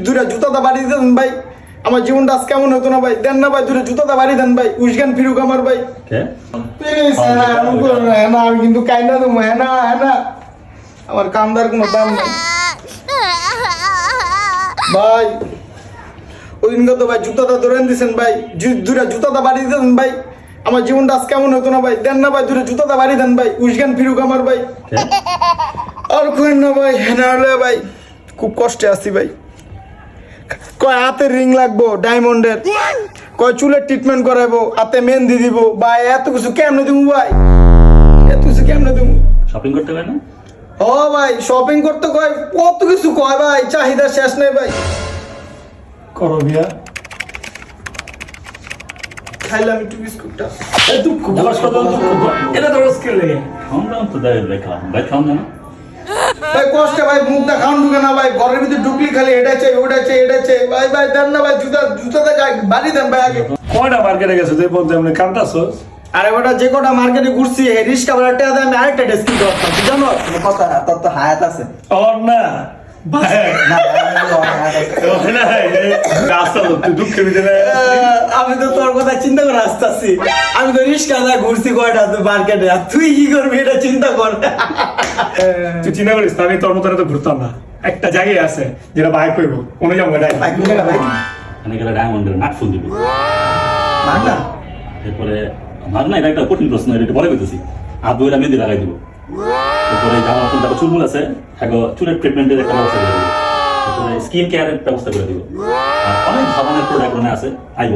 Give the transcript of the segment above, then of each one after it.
দুটা জুতাটা বাড়ি দেন ভাই, আমার জীবনটা আজ কেমন হতো না ভাই। দেন না ভাই, দুটা জুতাটা বাড়ি দেন ভাই, উইশগান ফিরুক আমার ভাই। প্লিজ হ্যাঁ, আমি কিন্তু কাইনা দেবো। হ্যাঁ, আমার কান্দার কোনো দাম নেই ভাই। ওই দিনকে তো ভাই জুতাটা ধরে দিয়েছেন ভাই, দুটা জুতাটা বাড়ি দেন ভাই, আমার জীবনটা আজ কেমন হতো না ভাই। দেন না ভাই, দুটা জুতাটা বাড়ি দেন ভাই, উইশগান ফিরুক আমার ভাই। আর কইন না ভাই, না হলে ভাই খুব কষ্টে আছি ভাই। কয় হাতে রিং লাগবো ডায়মন্ডের, কয় চুলের ট্রিটমেন্ট করাবো, হাতে মেহেন্দি দিব ভাই। এত কিছু কেমনে দিব ভাই, এত কিছু কেমনে দিব? শপিং করতে পারে না? ও ভাই শপিং করতে কয়, কত কিছু কয় ভাই, চাহিদা শেষ নেই ভাই। করো বিয়া। খাইলাম একটু বিস্কুটটা। এই দুঃখ বলার কথা দুঃখ, এটা তো রোজ খেলে আমরা তো দেয় দেখলাম ভাই, খাওয়া না ভাই কষ্টে ভাই, মুখটা খান ঢুকে না ভাই, ঘরের ভিতরে ঢুকলি খালি এটা চাই ওটা চাই এটা চাই ভাই। ভাই দেন না ভাই, জুতাটা বাড়ি দেন ভাই আগে। কয়টা মার্কেটে গেছো যে বলতে আমি কান্দাছস? আরে বেটা, যে কটা মার্কেটে ঘুরছি রিস্কা ভাড়া টাকা দিয়ে আমি আরেকটা ডেস্ক কিনতে পারতাম, তুই জানো? কথা তোর তো হায়াত আছে। ওর না ভাই না, হায়াত আছে। না রাস্তা তুই দুঃখে ভিতরে আমি তো তোর কথা চিন্তা করে আসতেছি, আমি তো রিস্কা যা ঘুরছি কয়টা মার্কেটে, আর তুই কি করবি এটা চিন্তা কর। তুই চিন্তা করিস না, আমি তোর মতো তো ঘুরতাম না। একটা জায়গায় আছে যেটা বাইক করবো, কোনো যাবো ভাই কোন জায়গা ভাই? এখানে গেলে ডায়মন্ডের নাট ফুল দিবি। মার না এরপরে ভাব না, এটা একটা কঠিন প্রশ্ন, এটা বলে পেতেছি। হাত ধুয়ে মেহেন্দি লাগাই দিব। এরপরে জামা নতুন দেখো চুলমুল আছে, চুলের ট্রিটমেন্টের একটা ব্যবস্থা করে দিব। এরপরে স্কিন কেয়ারের ব্যবস্থা করে দিব। আর অনেক ধরনের প্রোডাক্ট মনে আছে আইব।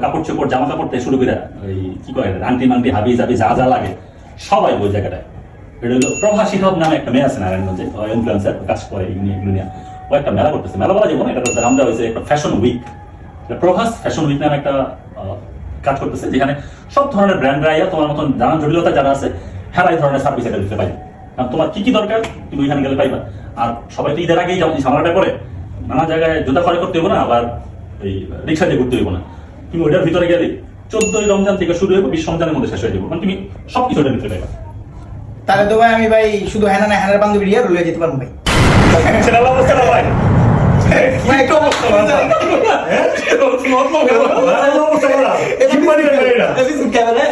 কাপড় চোপড় জামা কাপড় থেকে শুরু করে ওই কি কয় আন্টি মান্টি হাবি জাবি যা যা লাগে সবাই ওই জায়গাটায়। এটা হলো প্রভা শিখব নামে একটা মেয়ে আছে নারায়ণগঞ্জে, ইনফ্লুয়েন্সার কাজ করে এগুলো নিয়ে। ও একটা মেলা করতেছে, মেলা বলা যাবো না, এটা নাম দেওয়া হয়েছে একটা fashion week. Prabhas fashion week নামে একটা কাজ করতেছে, যেখানে সব ধরনের ব্র্যান্ডরা তোমার মতন জানা জটিলতা যারা আছে হ্যাঁ এই ধরনের সার্ভিস এটা দিতে পারি। কারণ তোমার কি কি দরকার তুমি ওইখানে গেলে পাইবা। আর সবাই তো ঈদের আগেই যেমন ঝামেলাটা করে নানা জায়গায় জুতা খরচ করতে হইব না, আবার এই রিক্সা দিয়ে ঘুরতে হইব না। তুমি ওইটার ভিতরে গেলে 14ই রমজান থেকে শুরু হইব, 20 রমজানের মধ্যে শেষ হয়ে যাবো, মানে তুমি সবকিছু ওটার ভিতরে পাইবা। তাহলে তো ভাই আমি ভাই শুধু হ্যানা না হ্যানার বান্ধবী রিয়া রুলে যেতে পারবো ভাই। সেটা অবস্থা না ভাই, ভাই তো অবস্থা ক্যামেরা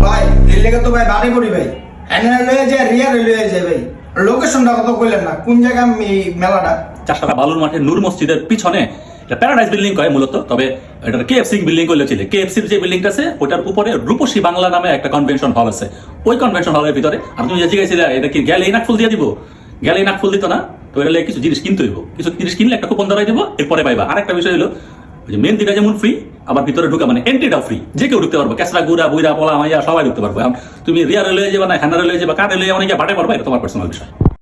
ভাই এই লেগে তো ভাই বাড়ি পড়ি ভাই, হ্যানা লয়ে যায় রিয়া লয়ে যায় ভাই। লোকেশনটা কত কইলেন না, কোন জায়গা এই মেলাটা? চাষাটা বালুর মাঠে নূর মসজিদের পিছনে এটা প্যারাডাইস বিল্ডিং কয় মূলত, তবে এটা কেএফসি বিল্ডিং করলে ছিল। কেএফসির যে বিল্ডিংটা আছে ওটার উপরে রূপসী বাংলা নামে একটা কনভেনশন হল আছে। ওই কনভেনশন হলের ভিতরে আর তুমি যে জিজ্ঞাসা এটা কি গেলে নাক ফুল দিয়ে দিব, গেলে নাক ফুল দিত না তো এটা কিছু জিনিস কিনতে হইব, কিছু জিনিস কিনলে একটা কুপন ধরাই দিব, এরপরে পাইবা। আরেকটা বিষয় হলো যে মেহেন্দিটা যেমন ফ্রি, আবার ভিতরে ঢুকা মানে এন্ট্রিটাও ফ্রি, যে কেউ ঢুকতে পারবো, ক্যাসরা গুড়া বুইরা পোলা মাইয়া সবাই ঢুকতে পারবো। তুমি রিয়া রেলওয়ে যাবা না হ্যান্ডা রেলওয়ে যাবা, কার রেলওয়ে যাবা, বাটে পারবা, এটা তোমার পার্সোনাল বিষয়।